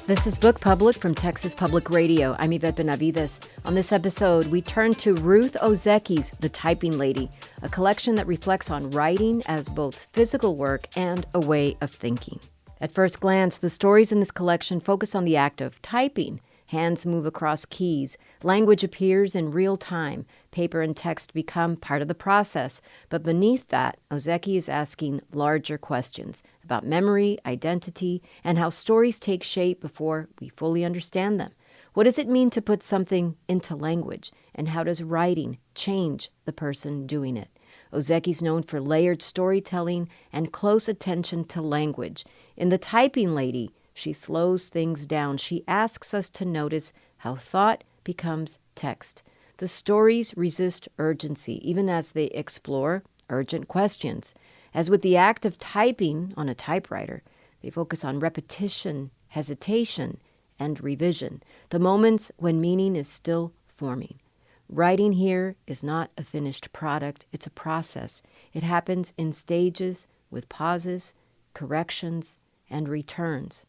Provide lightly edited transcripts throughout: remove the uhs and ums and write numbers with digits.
This is Book Public from Texas Public Radio. I'm Yvette Benavides. On this episode, we turn to Ruth Ozeki's The Typing Lady, a collection that reflects on writing as both physical work and a way of thinking. At first glance, the stories in this collection focus on the act of typing. Hands move across keys. Language appears in real time. Paper and text become part of the process. But beneath that, Ozeki is asking larger questions about memory, identity, and how stories take shape before we fully understand them. What does it mean to put something into language? And how does writing change the person doing it? Ozeki's known for layered storytelling and close attention to language. In The Typing Lady, she slows things down. She asks us to notice how thought becomes text. The stories resist urgency, even as they explore urgent questions. As with the act of typing on a typewriter, they focus on repetition, hesitation, and revision, the moments when meaning is still forming. Writing here is not a finished product, it's a process. It happens in stages with pauses, corrections, and returns.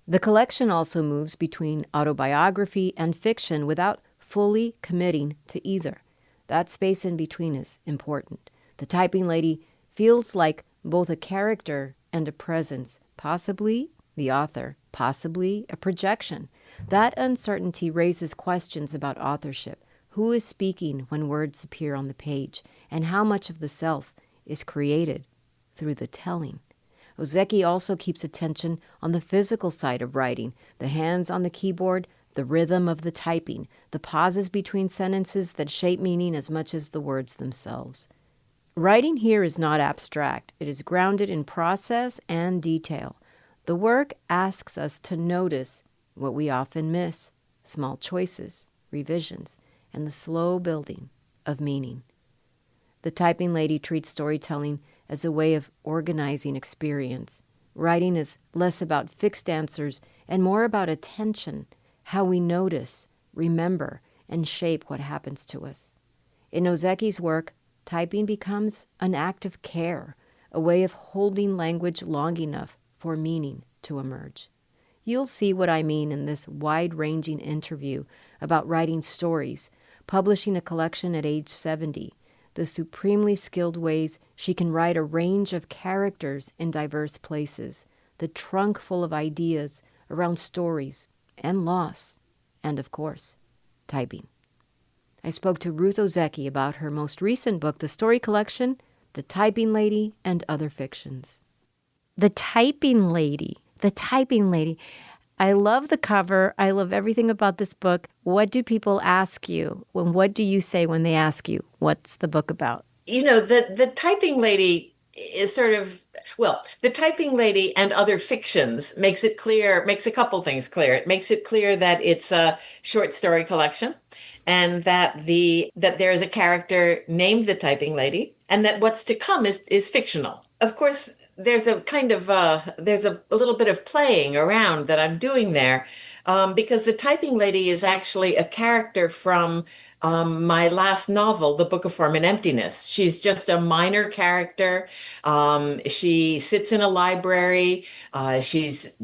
The collection also moves between autobiography and fiction without fully committing to either. That space in between is important. The Typing Lady feels like both a character and a presence, possibly the author, possibly a projection. That uncertainty raises questions about authorship. Who is speaking when words appear on the page? And how much of the self is created through the telling? Ozeki also keeps attention on the physical side of writing, the hands on the keyboard, the rhythm of the typing, the pauses between sentences that shape meaning as much as the words themselves. Writing here is not abstract. It is grounded in process and detail. The work asks us to notice what we often miss, small choices, revisions, and the slow building of meaning. The Typing Lady treats storytelling as a way of organizing experience. Writing is less about fixed answers and more about attention, how we notice, remember, and shape what happens to us. In Ozeki's work, typing becomes an act of care, a way of holding language long enough for meaning to emerge. You'll see what I mean in this wide-ranging interview about writing stories, publishing a collection at age 70, the supremely skilled ways she can write a range of characters in diverse places, the trunk full of ideas around stories and loss, and of course, typing. I spoke to Ruth Ozeki about her most recent book, the story collection, The Typing Lady and Other Fictions. The Typing Lady. The Typing Lady. I love the cover. I love everything about this book. What do people ask you? What do you say when they ask you, what's the book about? You know, the Typing Lady is sort of, well, The Typing Lady and Other Fictions makes a couple things clear. It makes it clear that it's a short story collection and that there is a character named the Typing Lady and that what's to come is fictional. Of course, there's a little bit of playing around that I'm doing there because the Typing Lady is actually a character from my last novel, The Book of Form and Emptiness. She's just a minor character. She sits in a library. She's,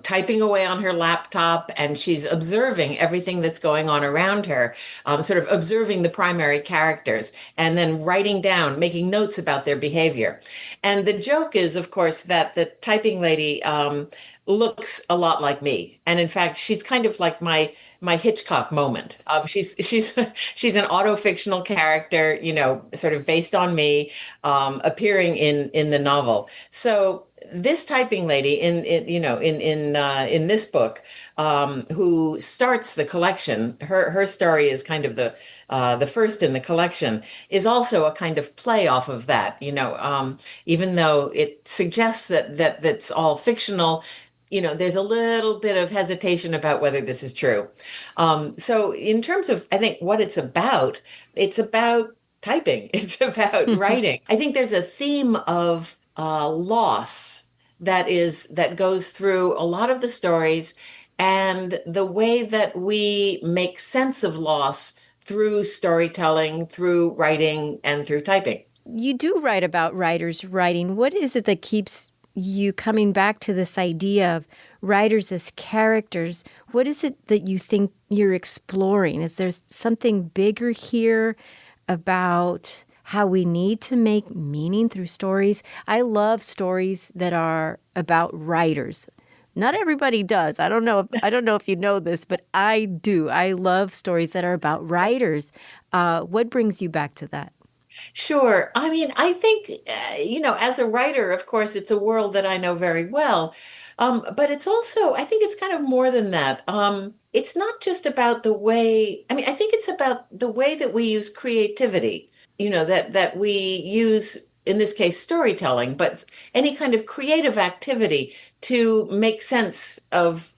typing away on her laptop and she's observing everything that's going on around her, sort of observing the primary characters and then writing down, making notes about their behavior. And the joke is, of course, that the Typing Lady looks a lot like me. And in fact, she's kind of like my Hitchcock moment. She's an auto-fictional character, sort of based on me, appearing in the novel. So this Typing Lady in this book, who starts the collection, her story is kind of the first in the collection, is also a kind of play off of that. Even though it suggests that that's all fictional, there's a little bit of hesitation about whether this is true. So in terms of, I think, what it's about typing. It's about writing. I think there's a theme of loss that goes through a lot of the stories and the way that we make sense of loss through storytelling, through writing, and through typing. You do write about writers writing. What is it that keeps you coming back to this idea of writers as characters. What is it that you think you're exploring? Is there something bigger here about how we need to make meaning through stories? I love stories that are about writers. Not everybody does. I don't know if you know this, but I do. I love stories that are about writers. What brings you back to that? Sure. I mean, I think, as a writer, of course, it's a world that I know very well. But it's also, I think it's kind of more than that. It's not just about the way, I mean, I think it's about the way that we use creativity, that we use, in this case, storytelling, but any kind of creative activity to make sense of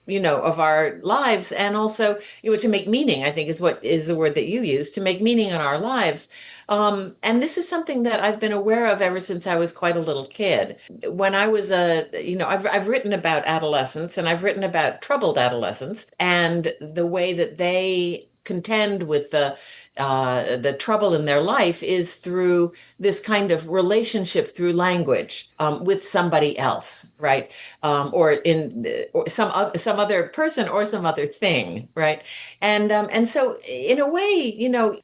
our lives, and also, to make meaning, I think is what is the word that you use, to make meaning in our lives. And this is something that I've been aware of ever since I was quite a little kid. When I was I've written about adolescence, and I've written about troubled adolescents and the way that they contend with the trouble in their life is through this kind of relationship through language, with somebody else, right? Or some other person or some other thing, right? And so in a way,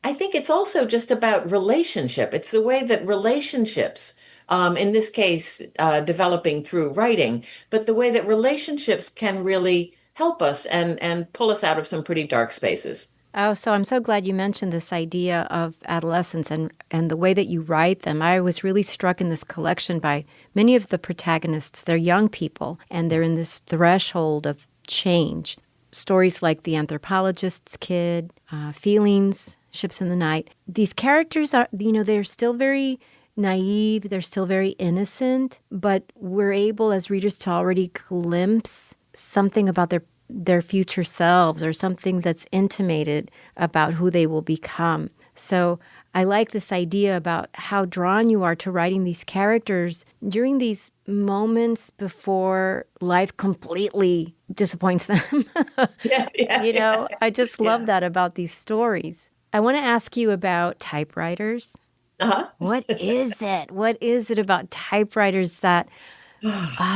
I think it's also just about relationship. It's the way that relationships, in this case, developing through writing, but the way that relationships can really help us and pull us out of some pretty dark spaces. Oh, so I'm so glad you mentioned this idea of adolescence and the way that you write them. I was really struck in this collection by many of the protagonists. They're young people, and they're in this threshold of change. Stories like The Anthropologist's Kid, Feelings, Ships in the Night. These characters are, they're still very naive, they're still very innocent, but we're able as readers to already glimpse something about their future selves, or something that's intimated about who they will become. So I like this idea about how drawn you are to writing these characters during these moments before life completely disappoints them. Yeah, yeah, yeah. I just love Yeah. that about these stories. I want to ask you about typewriters. Uh-huh. What is it? What is it about typewriters that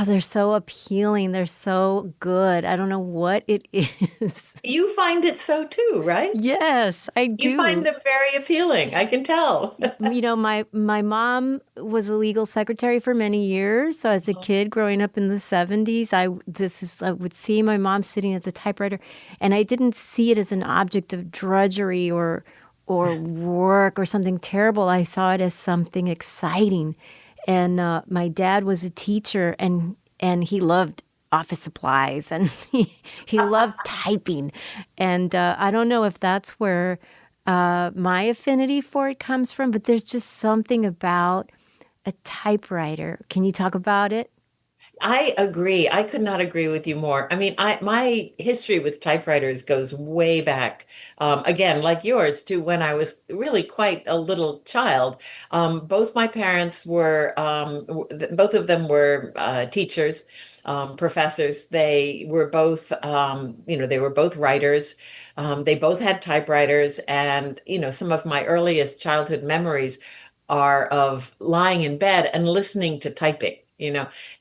they're so appealing. They're so good. I don't know what it is. You find it so too, right? Yes, I You find do. them very appealing. I can tell. My mom was a legal secretary for many years. So as a kid growing up in the 70s, I would see my mom sitting at the typewriter, and I didn't see it as an object of drudgery or work or something terrible. I saw it as something exciting. And my dad was a teacher, and he loved office supplies, and he loved typing. And I don't know if that's where my affinity for it comes from, but there's just something about a typewriter. Can you talk about it? I agree. I could not agree with you more. I mean, my history with typewriters goes way back, again, like yours, to when I was really quite a little child. Both my parents were, both of them were teachers, professors. They were both, they were both writers. They both had typewriters, and some of my earliest childhood memories are of lying in bed and listening to typing.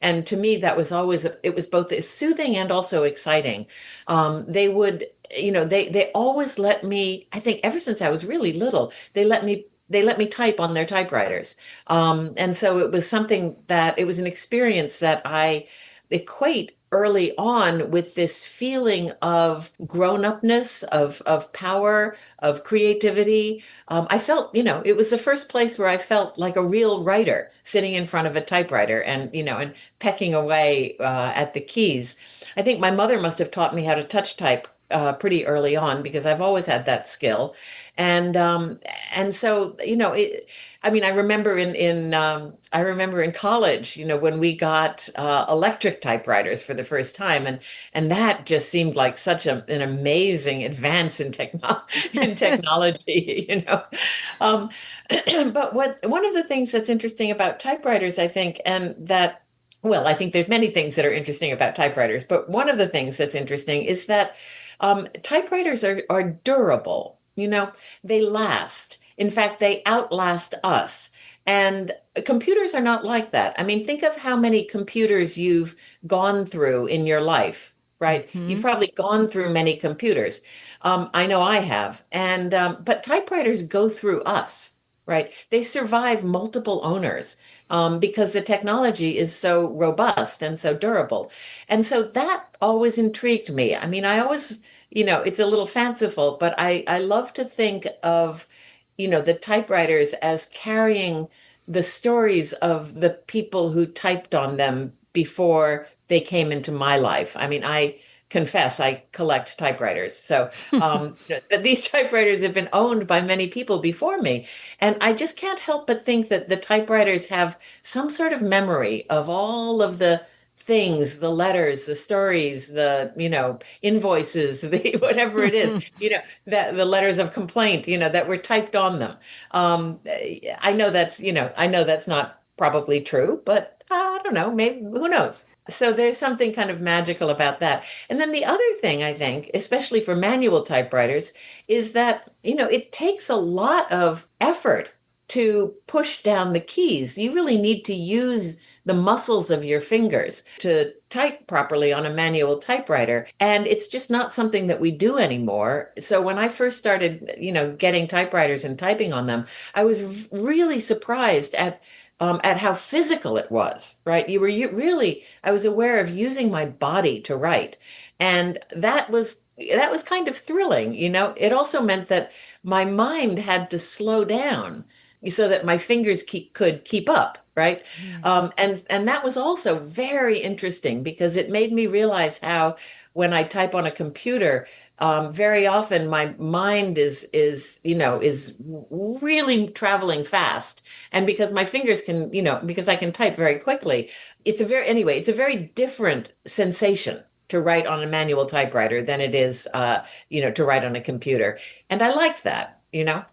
And to me, that was always, it was both soothing and also exciting. They would, they always let me, I think ever since I was really little, they let me type on their typewriters. And so it was something that, it was an experience that I equate early on with this feeling of grown-upness, of power, of creativity. I felt, it was the first place where I felt like a real writer sitting in front of a typewriter and pecking away at the keys. I think my mother must have taught me how to touch type pretty early on, because I've always had that skill. And so, I mean, I remember in college, when we got electric typewriters for the first time, and that just seemed like such an amazing advance in technology, Um, but one of the things that's interesting about typewriters, I think, and that, well, I think there's many things that are interesting about typewriters, but one of the things that's interesting is that typewriters are durable. They last. In fact, they outlast us. And computers are not like that. I mean, think of how many computers you've gone through in your life, right? You've Hmm. probably gone through many computers. I know I have. And but typewriters go through us, right? They survive multiple owners because the technology is so robust and so durable. And so that always intrigued me. I mean, I always, it's a little fanciful, but I love to think of, the typewriters as carrying the stories of the people who typed on them before they came into my life. I mean, I confess I collect typewriters. So, but these typewriters have been owned by many people before me. And I just can't help but think that the typewriters have some sort of memory of all of the things, the letters, the stories, the, invoices, the whatever it is, that the letters of complaint, that were typed on them. I know that's not probably true, but I don't know, maybe who knows? So there's something kind of magical about that. And then the other thing I think, especially for manual typewriters, is that, it takes a lot of effort to push down the keys. You really need to use the muscles of your fingers to type properly on a manual typewriter. And it's just not something that we do anymore. So when I first started, getting typewriters and typing on them, I was really surprised at how physical it was, right? I was aware of using my body to write. And that was kind of thrilling, It also meant that my mind had to slow down so that my fingers could keep up, right? Mm. And that was also very interesting because it made me realize how when I type on a computer, very often my mind is really traveling fast, and because my fingers can, because I can type very quickly, it's a very different sensation to write on a manual typewriter than it is, to write on a computer. And I liked that.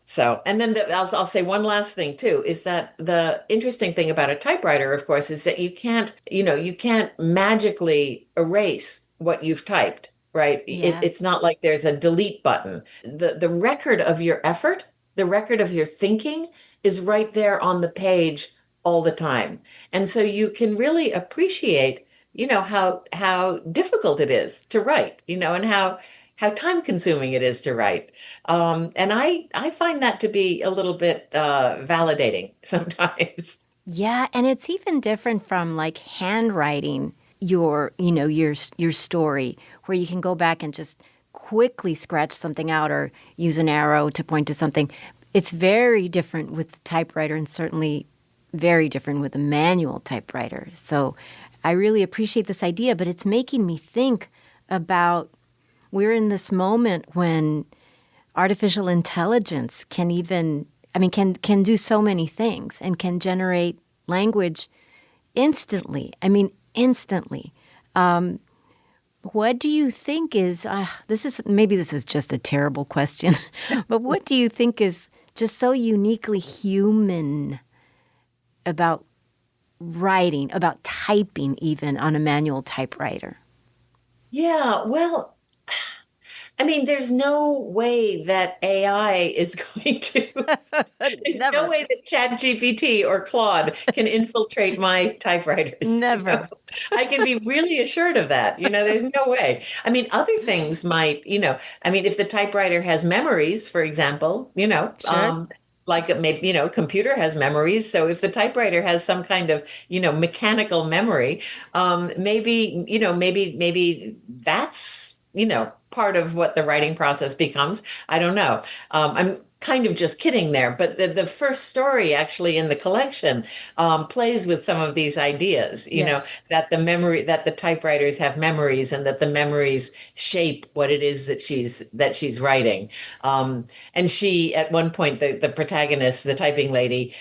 So, and then I'll say one last thing too, is that the interesting thing about a typewriter, of course, is that you can't magically erase what you've typed, right? Yeah. It's not like there's a delete button. The record of your effort, the record of your thinking is right there on the page all the time. And so you can really appreciate, how difficult it is to write, and how time consuming it is to write. And I find that to be a little bit validating sometimes. Yeah, and it's even different from like handwriting your story, where you can go back and just quickly scratch something out or use an arrow to point to something. It's very different with the typewriter, and certainly very different with a manual typewriter. So I really appreciate this idea, but it's making me think about, we're in this moment when artificial intelligence can do so many things and can generate language instantly. I mean, instantly. What do you think is, this is just a terrible question, but what do you think is just so uniquely human about writing, about typing even on a manual typewriter? Yeah, well, I mean, there's no way that AI is going to, there's no Never. way that ChatGPT or Claude can infiltrate my typewriters. Never. I can be really assured of that. There's no way. I mean, other things might, I mean, if the typewriter has memories, for example, Sure. like maybe, computer has memories. So if the typewriter has some kind of, mechanical memory, maybe that's, part of what the writing process becomes. I don't know. I'm kind of just kidding there, but the first story actually in the collection plays with some of these ideas, Yes. that the typewriters have memories, and that the memories shape what it is that she's writing. And she, at one point, the protagonist, the typing lady,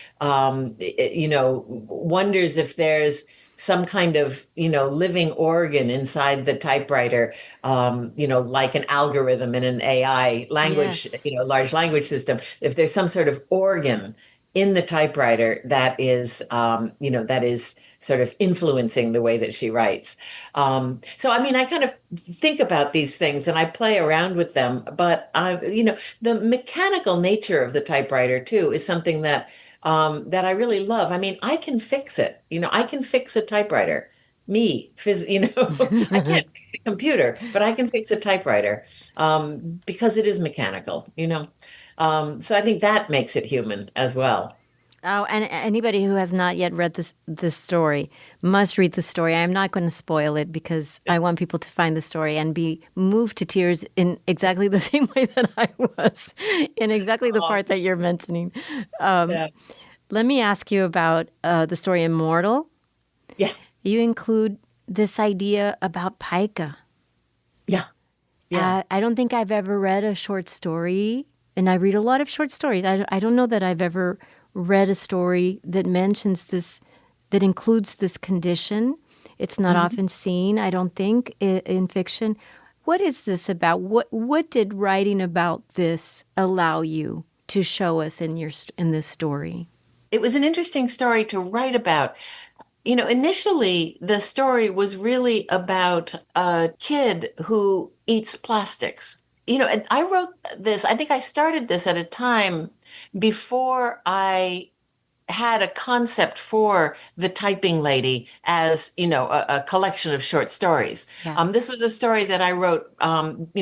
wonders if there's some kind of, living organ inside the typewriter, like an algorithm in an AI language, Yes. large language system. If there's some sort of organ in the typewriter that is sort of influencing the way that she writes. So, I mean, I kind of think about these things and I play around with them, but the mechanical nature of the typewriter too is something that that I really love. I mean, I can fix it. I can fix a typewriter. I can't fix a computer, but I can fix a typewriter because it is mechanical. So I think that makes it human as well. Oh, and anybody who has not yet read this story must read the story. I'm not going to spoil it because I want people to find the story and be moved to tears in exactly the same way that I was, in exactly the Oh, part that you're mentioning. Um, yeah. Let me ask you about the story Immortal. Yeah. You include this idea about pica. Yeah. Yeah. I don't think I've ever read a short story, and I read a lot of short stories. I don't know that I've ever read a story that mentions this, that includes this condition. It's not Mhm. often seen, I don't think, in fiction. What is this about? What did writing about this allow you to show us in this story? It was an interesting story to write about. Initially, the story was really about a kid who eats plastics. And I wrote this, I think I started this at a time before I had a concept for the typing lady as a collection of short stories. Yeah. This was a story that I wrote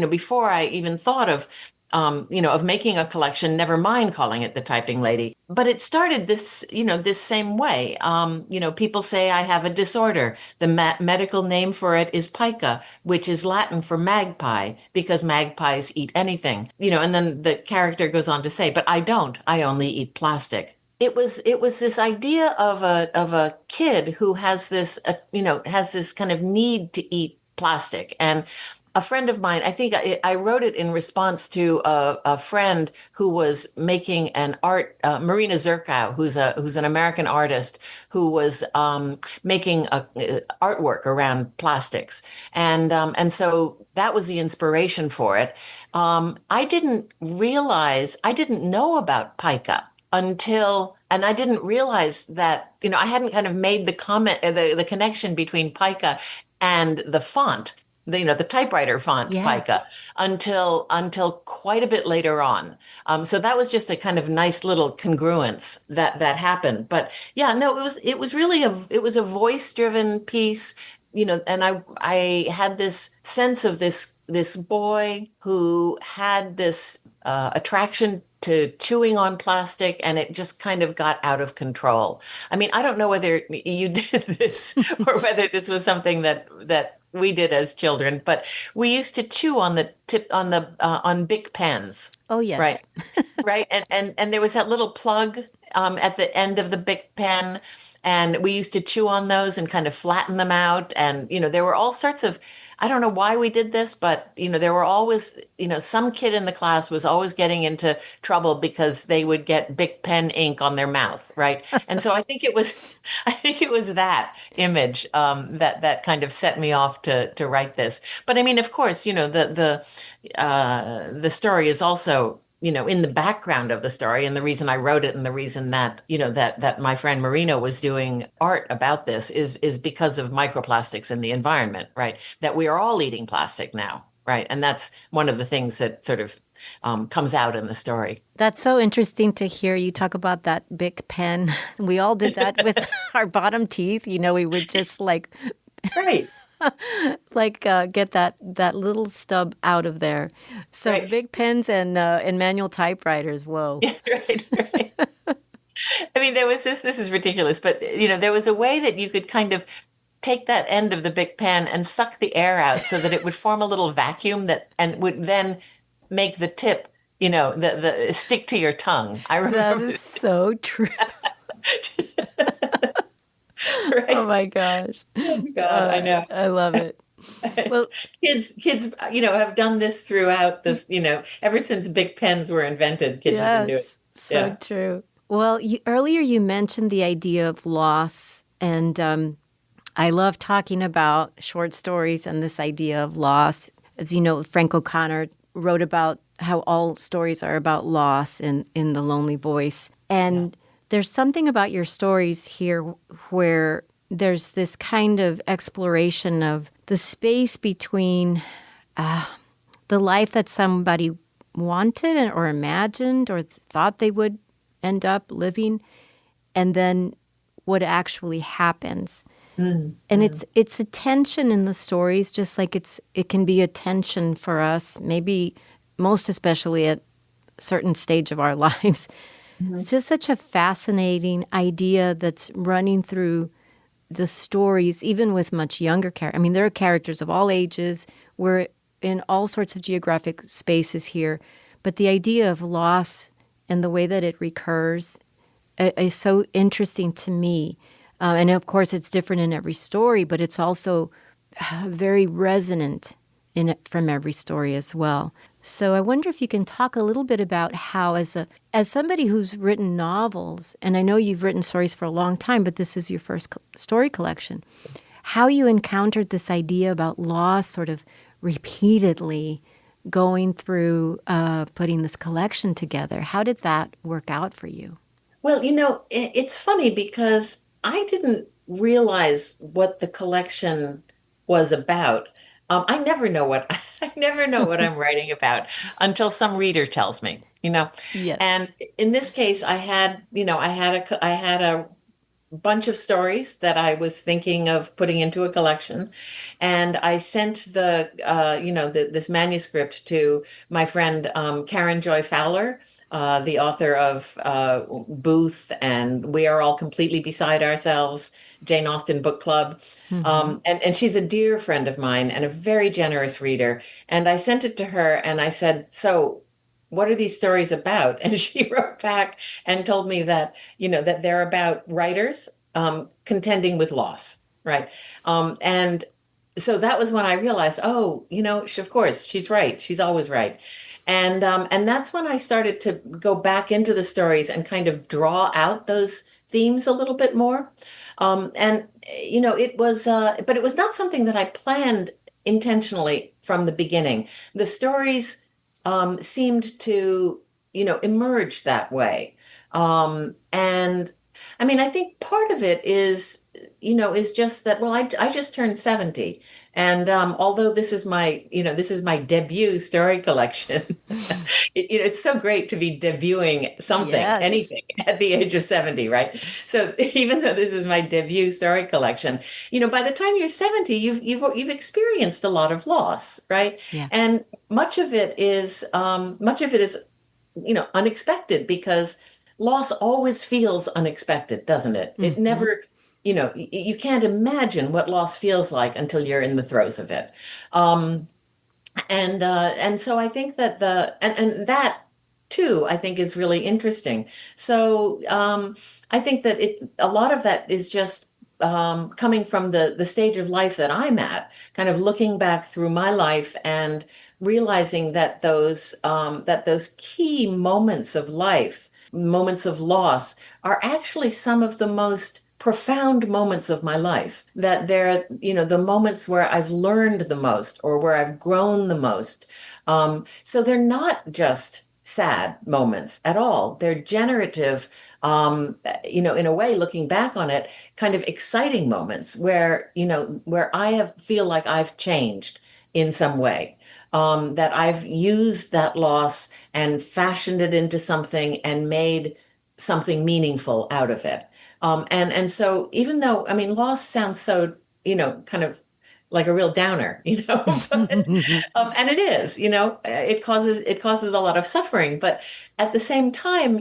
before I even thought of making a collection, never mind calling it the typing lady. But it started this same way. People say I have a disorder. The medical name for it is pica, which is Latin for magpie, because magpies eat anything. And then the character goes on to say, but I don't. I only eat plastic. It was this idea of a kid who has this kind of need to eat plastic. And a friend of mine, I think I wrote it in response to a friend who was making an art, Marina Zerkow, who's an American artist who was making artwork around plastics, and so that was the inspiration for it. I didn't know about pica until, and I didn't realize that, I hadn't kind of made the comment, the connection between pica and the font, the typewriter font Yeah. pica, until quite a bit later on. So that was just a kind of nice little congruence that happened. But yeah, no, it was really it was a voice driven piece. And I had this sense of this boy who had this attraction to chewing on plastic, and it just kind of got out of control. I mean, I don't know whether you did this or whether this was something that we did as children, but we used to chew on the tip on Bic pens, Oh, right? yes. Right. And there was that little plug at the end of the Bic pen. And we used to chew on those and kind of flatten them out. And, there were all sorts of, I don't know why we did this, but, there were always, some kid in the class was always getting into trouble because they would get Bic pen ink on their mouth. Right. And so I think it was that image that kind of set me off to write this. But I mean, of course, the story is also in the background of the story, and the reason I wrote it and the reason that that my friend Marino was doing art about this is because of microplastics in the environment, right? That we are all eating plastic now, right? And that's one of the things that sort of comes out in the story. That's so interesting to hear you talk about that Bic pen. We all did that with our bottom teeth. We would just Right. get that little stub out of there. So Right. big pens and manual typewriters. Whoa. Right. Right. I mean, there was this is ridiculous, but there was a way that you could kind of take that end of the Bic pen and suck the air out so that it would form a little vacuum that and would then make the tip, the stick to your tongue. I That remember. is so true. Oh Right. my gosh. Oh God, I know. I love it. Well, Kids, have done this throughout this, ever since Bic pens were invented, kids have been doing it. yes, so Yeah. true. Well, earlier you mentioned the idea of loss, and I love talking about short stories and this idea of loss. As you know, Frank O'Connor wrote about how all stories are about loss in The Lonely Voice. And there's something about your stories here where there's this kind of exploration of the space between the life that somebody wanted or imagined or thought they would end up living and then what actually happens. Mm, And mm. it's a tension in the stories, just like it can be a tension for us, maybe most especially at a certain stage of our lives. Mhm. It's just such a fascinating idea that's running through the stories, even with much younger characters. I mean, there are characters of all ages. We're in all sorts of geographic spaces here. But the idea of loss and the way that it recurs is so interesting to me. And of course, it's different in every story, but it's also very resonant in it from every story as well. So I wonder if you can talk a little bit about how, as somebody who's written novels, and I know you've written stories for a long time, but this is your first story collection, how you encountered this idea about loss sort of repeatedly going through putting this collection together. How did that work out for you? Well, it's funny because I didn't realize what the collection was about. I never know what I never know what I'm writing about until some reader tells me. Yes. And in this case, I had a bunch of stories that I was thinking of putting into a collection, and I sent this manuscript to my friend Karen Joy Fowler, the author of Booth and We Are All Completely Beside Ourselves, Jane Austen Book Club. Mm-hmm. And she's a dear friend of mine and a very generous reader. And I sent it to her and I said, "So, what are these stories about?" And she wrote back and told me that they're about writers contending with loss, right? And so that was when I realized, oh, of course, she's right. She's always right. And that's when I started to go back into the stories and kind of draw out those themes a little bit more. And but it was not something that I planned intentionally from the beginning. The stories seemed to, emerge that way. And I mean, I think part of it is just that, well, I just turned 70. And although this is my debut story collection, it's so great to be debuting something, Yes. anything at the age of 70, right? So even though this is my debut story collection, by the time you're 70, you've experienced a lot of loss, right? Yeah. And much of it is unexpected because loss always feels unexpected, doesn't it? It Mm-hmm. never, you can't imagine what loss feels like until you're in the throes of it. Um, and so I think that and that too, I think is really interesting. So I think that a lot of that is just coming from the stage of life that I'm at, kind of looking back through my life and realizing that those key moments of life, moments of loss, are actually some of the most profound moments of my life, that they're the moments where I've learned the most or where I've grown the most. So they're not just sad moments at all. They're generative, in a way, looking back on it, kind of exciting moments where I feel like I've changed in some way. That I've used that loss and fashioned it into something and made something meaningful out of it. And so even though, I mean, loss sounds so, kind of like a real downer, but, and it is, it causes a lot of suffering, but at the same time,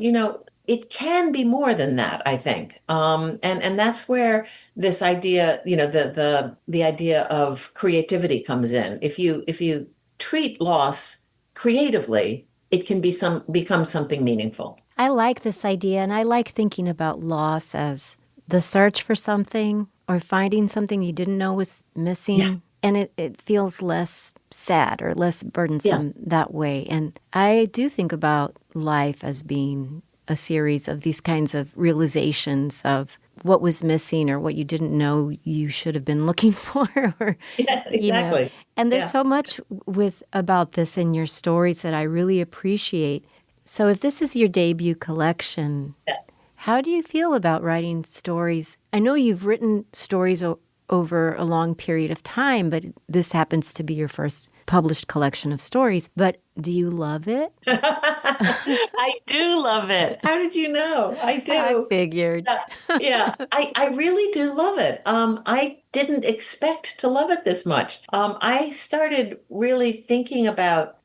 it can be more than that, I think. And that's where this idea, the idea of creativity comes in. If you treat loss creatively, it can become something meaningful. I like this idea, and I like thinking about loss as the search for something or finding something you didn't know was Yeah, missing. And it feels less sad or less yeah, burdensome that way. And I do think about life as being a series of these kinds of realizations of what was missing or what you didn't know you should have been looking for or yeah, you know exactly. and there's Yeah. so much with about this in your stories that I really appreciate. So if this is your debut collection, Yeah. how do you feel about writing stories? I know you've written stories over a long period of time, but this happens to be your first published collection of stories. But do you love it? I do love it. How did you know? I I do. figured. Yeah, yeah. I really do love it. I didn't expect to love it this much. I started really thinking about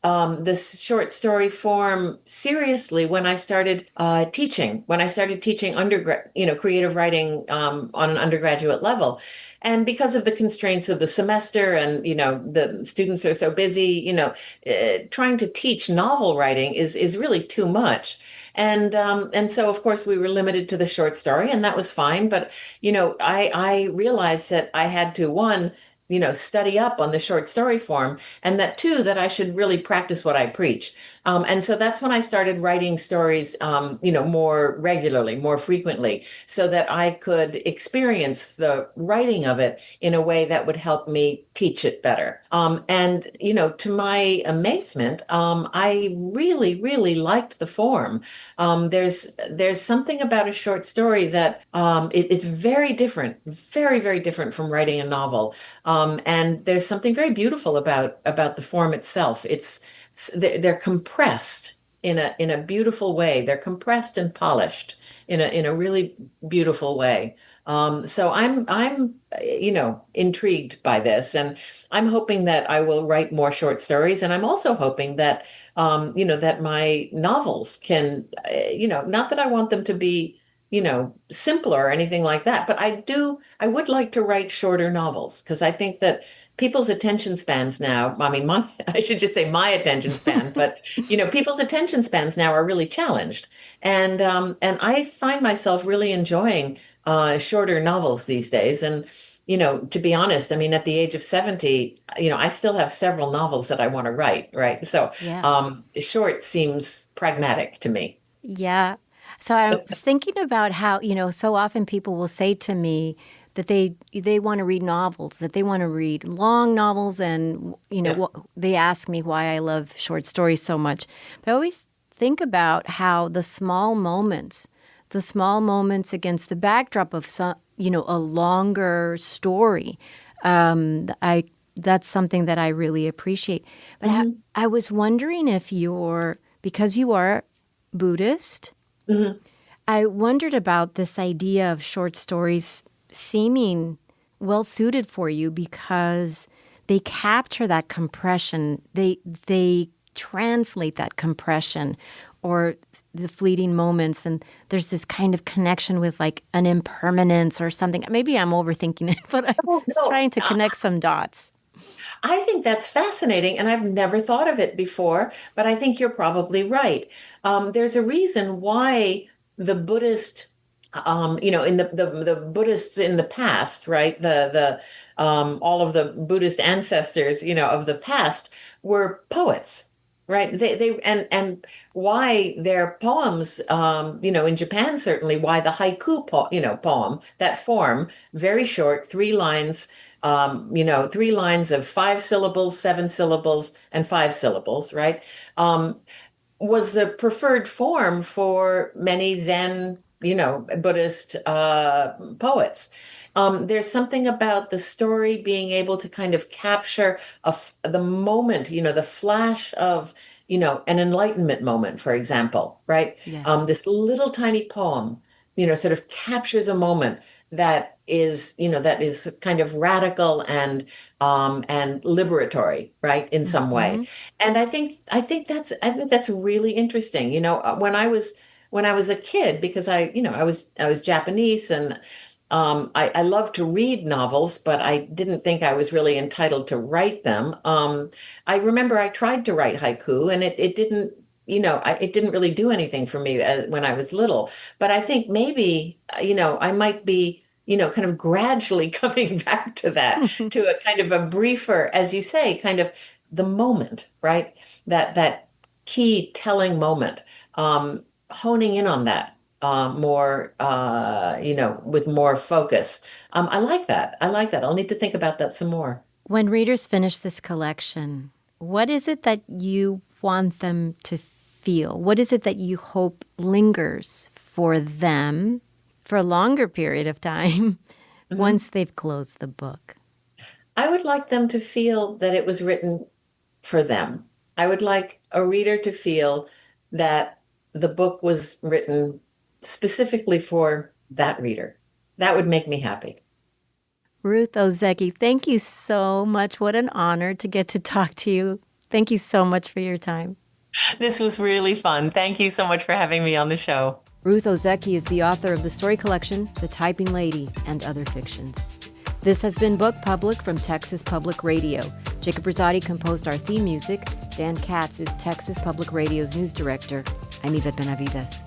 this short story form seriously when I started teaching. When I started teaching undergrad, creative writing on an undergraduate level. And because of the constraints of the semester and, the students are so busy, trying to teach novel writing is really too much. And so of course we were limited to the short story, and that was fine. But I realized that I had to, one, study up on the short story form, and that two, that I should really practice what I preach. And so that's when I started writing stories, more regularly, more frequently, so that I could experience the writing of it in a way that would help me teach it better. And to my amazement, I really, really liked the form. There's something about a short story that it's very different, very, very different from writing a novel. And there's something very beautiful about the form itself. They're compressed in a beautiful way. They're compressed and polished in a really beautiful way. So I'm intrigued by this, and I'm hoping that I will write more short stories. And I'm also hoping that that my novels can, not that I want them to be simpler or anything like that, but I would like to write shorter novels, because I think that people's attention spans now, I mean, I should just say my attention span, but people's attention spans now are really challenged. And I find myself really enjoying shorter novels these days. And to be honest, I mean, at the age of 70, I still have several novels that I want to write, right? So Yeah. short seems pragmatic to me. Yeah. So I was thinking about how, so often people will say to me that they want to read novels, that they want to read long novels, and, Yeah. they ask me why I love short stories so much. But I always think about how the small moments against the backdrop of some, a longer story, that's something that I really appreciate. But Hmm. I was wondering if because you are Buddhist, Hmm. I wondered about this idea of short stories seeming well suited for you because they capture that compression. They translate that compression or the fleeting moments, and there's this kind of connection with like an impermanence or something. Maybe I'm overthinking it, but I Oh, was no. trying to connect some dots. I think that's fascinating, and I've never thought of it before, but I think you're probably right. There's a reason why the Buddhist, in the Buddhists in the past, right? The all of the Buddhist ancestors, of the past were poets, right? And why their poems, in Japan certainly, why the haiku, poem, that form, very short, 3 lines, 3 lines of 5 syllables, 7 syllables, and 5 syllables, right? Was the preferred form for many Zen, Buddhist poets. There's something about the story being able to kind of capture the moment, the flash of, an enlightenment moment, for example, right? Yeah. This little tiny poem, sort of captures a moment that is kind of radical and liberatory, right, in some way. Hmm. And I think that's really interesting. When I was a kid, because I was Japanese, and I love to read novels, but I didn't think I was really entitled to write them. I remember I tried to write haiku, and it didn't. It didn't really do anything for me when I was little. But I think maybe, I might be, kind of gradually coming back to that, to a kind of a briefer, as you say, kind of the moment, right? That key telling moment, honing in on that more, with more focus. I like that. I like that. I'll need to think about that some more. When readers finish this collection, what is it that you want them to feel? What is it that you hope lingers for them for a longer period of time Mhm. once they've closed the book? I would like them to feel that it was written for them. I would like a reader to feel that the book was written specifically for that reader. That would make me happy. Ruth Ozeki, thank you so much. What an honor to get to talk to you. Thank you so much for your time. This was really fun. Thank you so much for having me on the show. Ruth Ozeki is the author of the story collection, The Typing Lady and Other Fictions. This has been Book Public from Texas Public Radio. Jacob Rosati composed our theme music. Dan Katz is Texas Public Radio's news director. I'm Yvette Benavides.